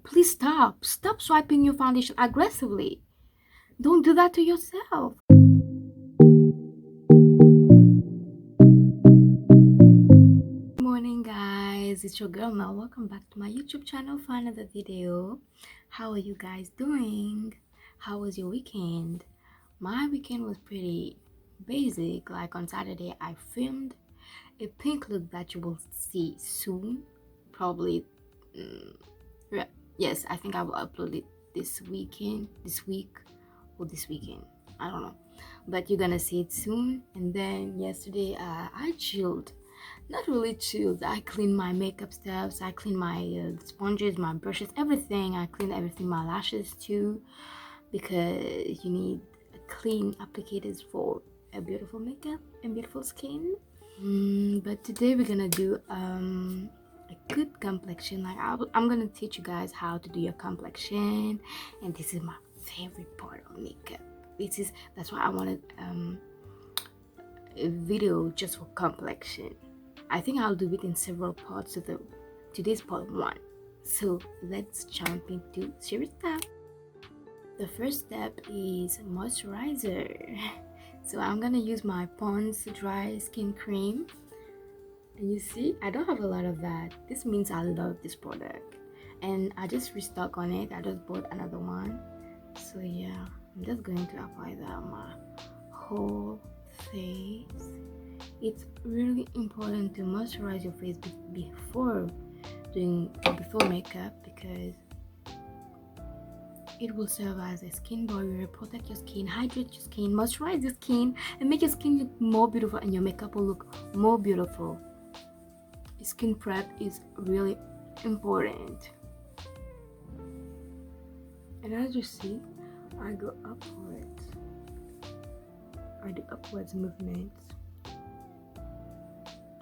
Please stop swiping your foundation aggressively. Don't do that to yourself. Good morning, guys, it's your girl Mel. Welcome back to my YouTube channel for another video. How are you guys doing? How was your weekend? My weekend was pretty basic. Like on Saturday I filmed a pink look that you will see soon, probably. Yeah, yes, I think I will upload it this week or this weekend, I don't know, but you're gonna see it soon. And then yesterday I chilled, not really chilled. I cleaned my makeup stuffs, I cleaned my sponges, my brushes, everything. I cleaned everything, my lashes too, because you need clean applicators for a beautiful makeup and beautiful skin. But today we're gonna do a good complexion. Like I'm gonna teach you guys how to do your complexion, and this is my favorite part of makeup. That's why I wanted a video just for complexion. I think I'll do it in several parts. So today's part one. So let's jump into serious stuff. The first step is moisturizer. So I'm gonna use my Pond's dry skin cream, and you see I don't have a lot of that. This means I love this product, and I just restock on it. I just bought another one, so yeah, I'm just going to apply that on my whole face. It's really important to moisturize your face before makeup, because it will serve as a skin barrier, protect your skin, hydrate your skin, moisturize your skin, and make your skin look more beautiful, and your makeup will look more beautiful. Skin prep is really important. And as you see, I go upwards. I do upwards movements.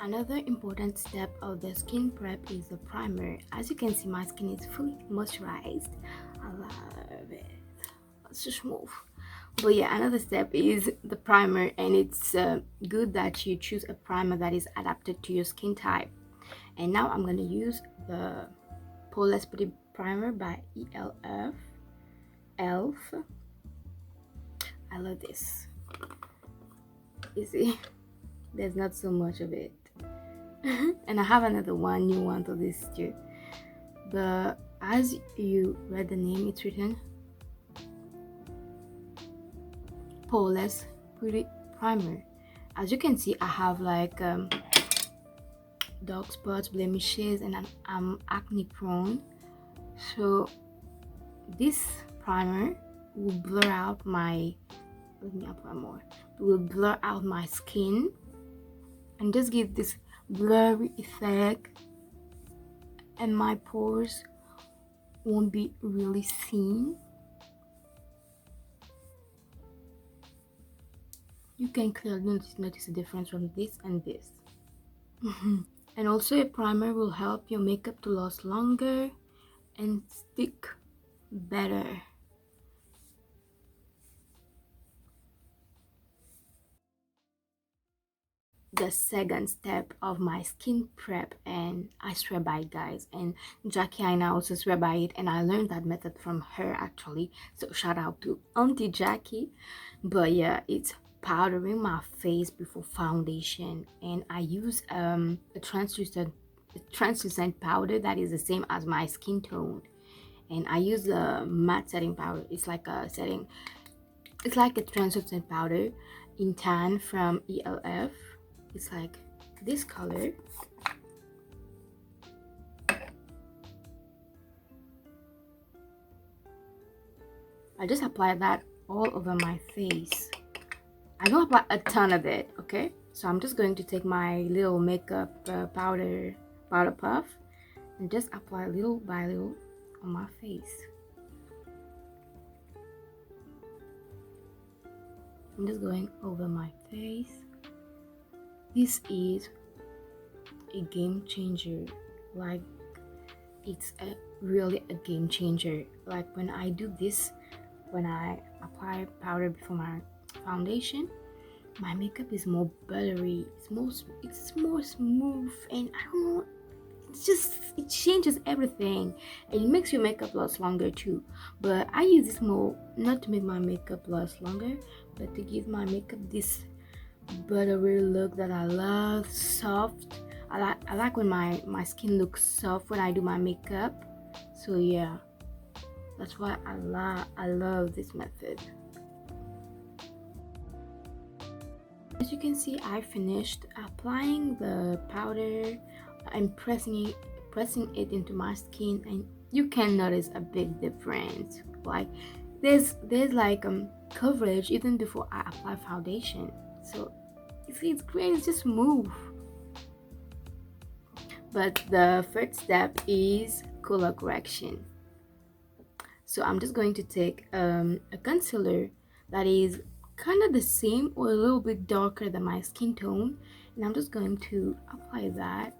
Another important step of the skin prep is the primer. As you can see, my skin is fully moisturized. I love it. Let's just move. But yeah, another step is the primer, and it's good that you choose a primer that is adapted to your skin type. And now I'm going to use the Poreless Putty Primer by ELF. I love this. You see, there's not so much of it. And I have another new one for this too. But as you read the name, it's written Poreless Putty Primer. As you can see, I have like dark spots, blemishes, and I'm acne prone. So this primer will blur out my skin and just give this blurry effect, and my pores won't be really seen. You can clearly notice the difference from this and this. And also, a primer will help your makeup to last longer and stick better. The second step of my skin prep, and I swear by it, guys, and Jackie and I also swear by it, and I learned that method from her actually, so shout out to Auntie Jackie. But yeah, it's powdering my face before foundation, and I use a translucent powder that is the same as my skin tone, and I use the matte setting powder. It's like a translucent powder in tan from ELF. It's like this color. I just apply that all over my face. I don't apply a ton of it, okay? So I'm just going to take my little makeup powder puff and just apply little by little on my face. I'm just going over my face. This is a game changer. Like, it's really a game changer. Like, when I do this, when I apply powder before my foundation, my makeup is more buttery. It's more smooth, and I don't know, it changes everything, and it makes your makeup last longer too. But I use this more not to make my makeup last longer, but to give my makeup this buttery look that I love. Soft. I like when my skin looks soft when I do my makeup. So yeah, that's why I love this method. As you can see, I finished applying the powder and pressing it into my skin, and you can notice a big difference. Like there's like coverage even before I apply foundation. So you see, it's great. It's just smooth. But the first step is color correction. So I'm just going to take a concealer that is kind of the same or a little bit darker than my skin tone, and I'm just going to apply that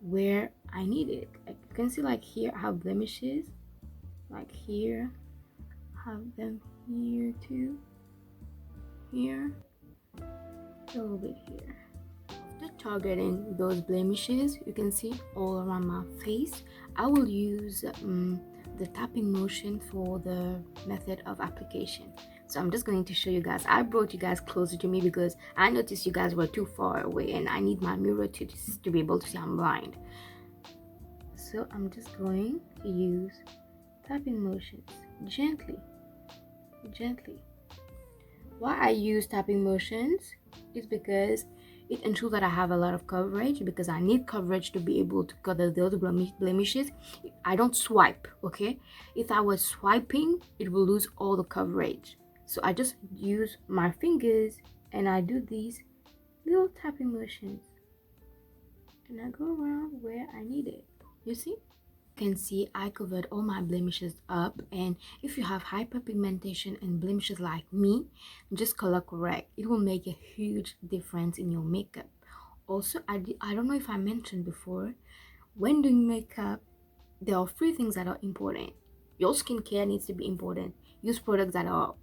where I need it. Like you can see, like here I have blemishes, like here I have them, here too, here, a little bit here. After targeting those blemishes, you can see all around my face, I will use the tapping motion for the method of application. So I'm just going to show you guys. I brought you guys closer to me because I noticed you guys were too far away and I need my mirror to be able to see. I'm blind. So I'm just going to use tapping motions gently. Why I use tapping motions is because it ensures that I have a lot of coverage, because I need coverage to be able to cover those blemishes. I don't swipe, okay? If I was swiping, it will lose all the coverage. So I just use my fingers and I do these little tapping motions. And I go around where I need it. You see? You can see I covered all my blemishes up, and if you have hyperpigmentation and blemishes like me, just color correct. It will make a huge difference in your makeup. Also, I don't know if I mentioned before, when doing makeup, there are 3 things that are important. Your skincare needs to be important. Use products that are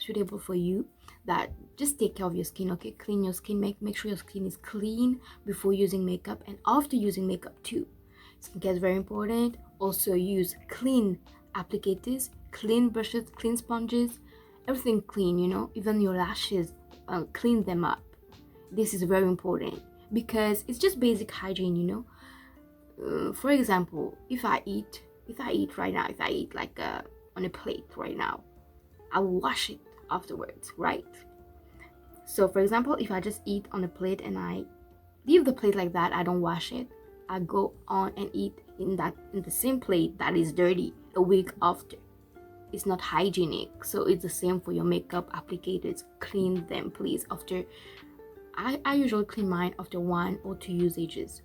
suitable for you, that just take care of your skin, okay? Clean your skin, make sure your skin is clean before using makeup and after using makeup too. Skincare is very important. Also use clean applicators, clean brushes, clean sponges, everything clean, you know, even your lashes, clean them up. This is very important because it's just basic hygiene, you know. For example, if I eat right now, if I eat like on a plate right now, I will wash it afterwards, right? So for example, if I just eat on a plate and I leave the plate like that, I don't wash it, I go on and eat in the same plate that is dirty a week after. It's not hygienic. So it's the same for your makeup applicators. Clean them, please. After I usually clean mine after 1 or 2 usages.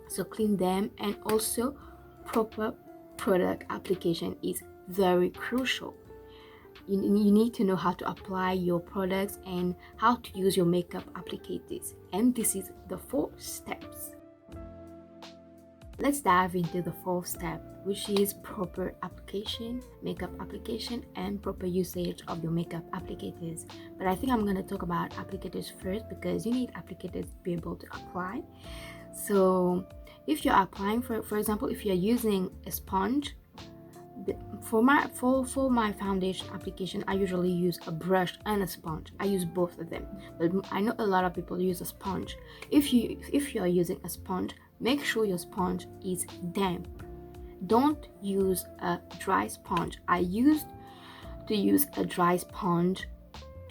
So clean them, and also proper product application is very crucial. You need to know how to apply your products and how to use your makeup applicators, and this is the 4 steps. Let's dive into the 4th step, which is proper application, makeup application, and proper usage of your makeup applicators. But I think I'm going to talk about applicators first because you need applicators to be able to apply. So if you're applying, for example, if you're using a sponge, for my foundation application, I usually use a brush and a sponge. I use both of them, but I know a lot of people use a sponge. If you are using a sponge, make sure your sponge is damp. Don't use a dry sponge. I used to use a dry sponge,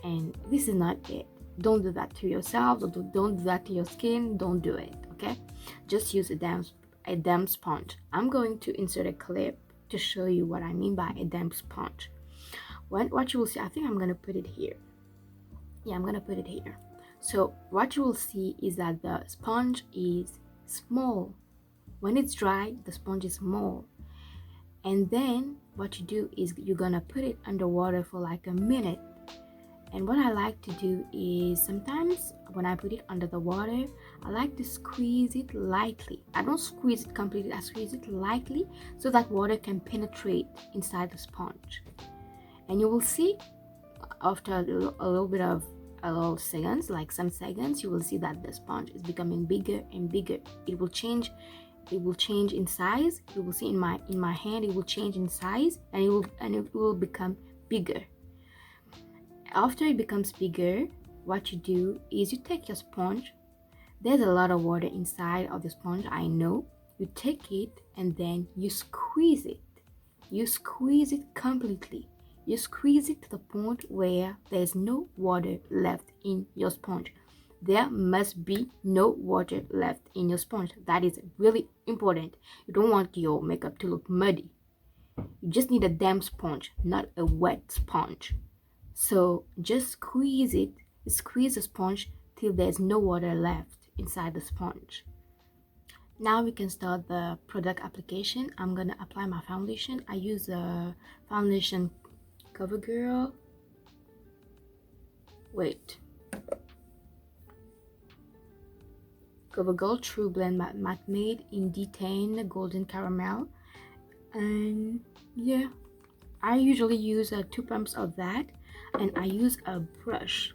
and this is not it. Don't do that to yourself. Don't do that to your skin. Don't do it, okay? Just use a damp sponge. I'm going to insert a clip to show you what I mean by a damp sponge. What you will see, I think I'm gonna put it here. Yeah, I'm gonna put it here. So what you will see is that the sponge is small. When it's dry, the sponge is small. And then what you do is you're gonna put it underwater for like a minute. And what I like to do is sometimes when I put it under the water, I like to squeeze it lightly. I don't squeeze it completely, I squeeze it lightly so that water can penetrate inside the sponge. And you will see after a little bit of a little seconds, like some seconds, you will see that the sponge is becoming bigger and bigger. It will change in size. You will see in my hand, it will change in size, and it will become bigger. After it becomes bigger, what you do is you take your sponge. There's a lot of water inside of the sponge, I know. You take it and then you squeeze it. You squeeze it completely. You squeeze it to the point where there's no water left in your sponge. There must be no water left in your sponge. That is really important. You don't want your makeup to look muddy. You just need a damp sponge, not a wet sponge. So just squeeze the sponge till there's no water left inside the sponge. Now we can start the product application. I'm gonna apply my foundation. I use a foundation CoverGirl. CoverGirl True Blend Matte Made in D10 Golden Caramel. And yeah, I usually use 2 pumps of that, and I use a brush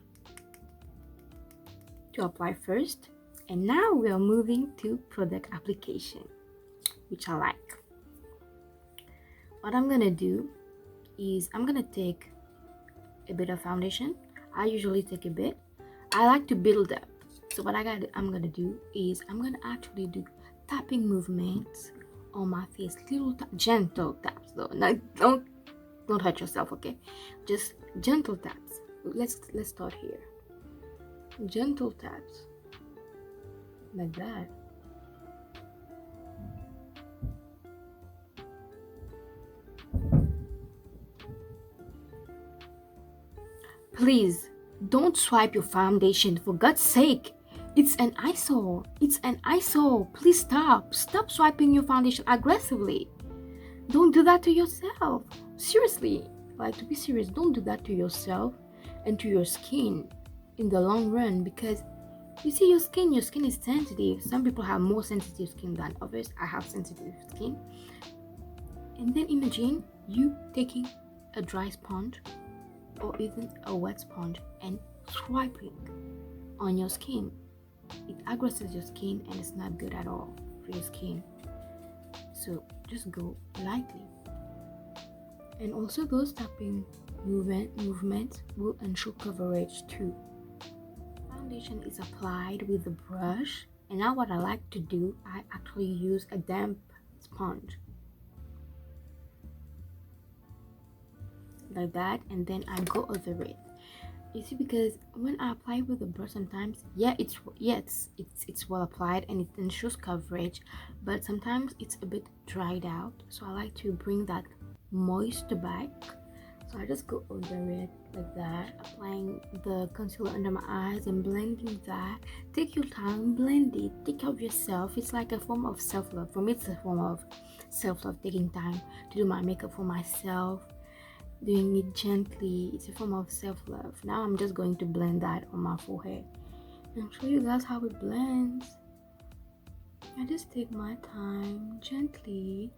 to apply first. And now we are moving to product application, which I like. What I'm gonna do is I'm gonna take a bit of foundation. I usually take a bit. I like to build up. So what I'm gonna do is I'm gonna actually do tapping movements on my face, little gentle taps though. Don't hurt yourself, okay? Just gentle taps. Let's start here. Gentle taps. Like that. Please don't swipe your foundation, for God's sake. It's an eyesore. Please stop swiping your foundation aggressively. Don't do that to yourself. Seriously, like, to be serious, don't do that to yourself and to your skin in the long run, because you see, your skin is sensitive. Some people have more sensitive skin than others. I have sensitive skin. And then imagine you taking a dry sponge or even a wet sponge and swiping on your skin. It aggresses your skin and it's not good at all for your skin. So just go lightly. And also those tapping movements will ensure coverage too. Foundation is applied with the brush, and now what I like to do, I actually use a damp sponge like that, and then I go over it. You see, because when I apply with the brush, sometimes it's well applied and it ensures coverage, but sometimes it's a bit dried out, so I like to bring that moisture back. So I just go over it like that, applying the concealer under my eyes and blending that. Take your time, blend it, take care of yourself. It's like a form of self-love. For me, it's a form of self-love, taking time to do my makeup for myself, doing it gently. It's a form of self-love. Now I'm just going to blend that on my forehead and show you guys how it blends. I just take my time gently.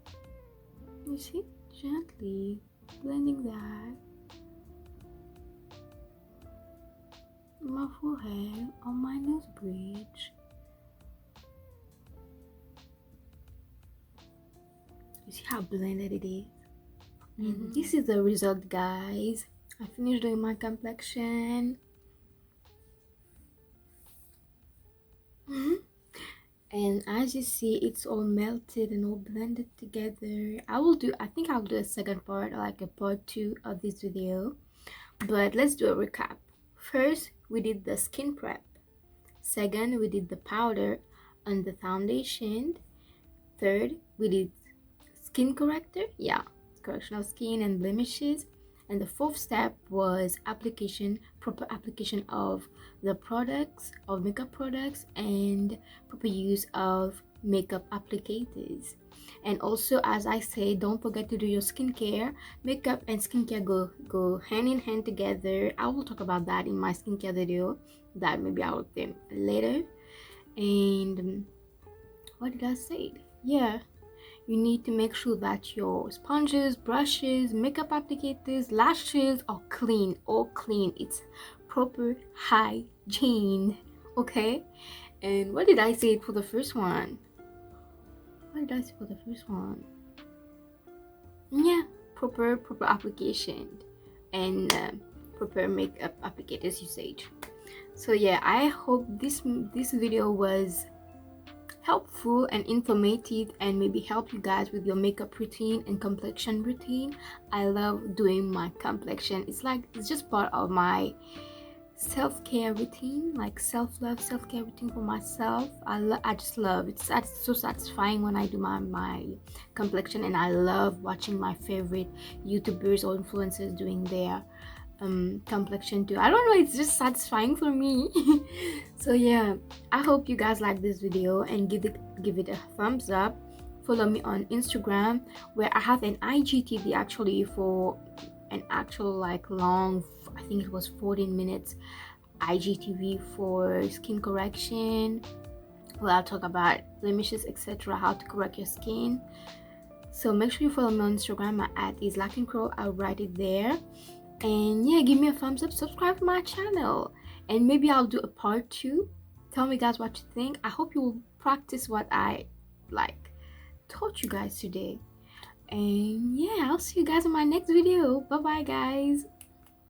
You see, gently blending that on my forehead, on my nose bridge. You see how blended it is? And this is the result, guys. I finished doing my complexion. And as you see, it's all melted and all blended together. I think I'll do a second part, like a part 2 of this video. But let's do a recap. First, we did the skin prep. Second, we did the powder on the foundation. Third, we did skin corrector. Correction of skin and blemishes. And the fourth step was proper application of the products, of makeup products, and proper use of makeup applicators. And also, as I say, don't forget to do your skincare. Makeup and skincare go hand in hand together. I will talk about that in my skincare video that maybe I will film later. And what did I say? You need to make sure that your sponges, brushes, makeup applicators, lashes are clean, all clean. It's proper hygiene. Okay, and what did I say for the first one? What did I say for the first one? Yeah, proper application and proper makeup applicators usage. So yeah, I hope this video was helpful and informative and maybe help you guys with your makeup routine and complexion routine. I love doing my complexion. It's just part of my self-care routine, like self-love, self-care routine for myself. I just love it. It's so satisfying when I do my complexion, and I love watching my favorite YouTubers or influencers doing their complexion too. I don't know, it's just satisfying for me. So yeah, I hope you guys like this video and give it a thumbs up. Follow me on Instagram, where I have an IGTV actually for an actual like long, I think it was 14 minutes IGTV for skin correction, where I'll talk about blemishes, etc., how to correct your skin. So make sure you follow me on Instagram. My @ is laqueencreole. I'll write it there. And yeah, give me a thumbs up, subscribe to my channel, and maybe I'll do a part 2. Tell me guys what you think. I hope you will practice what I like taught you guys today. And yeah, I'll see you guys in my next video. Bye bye guys.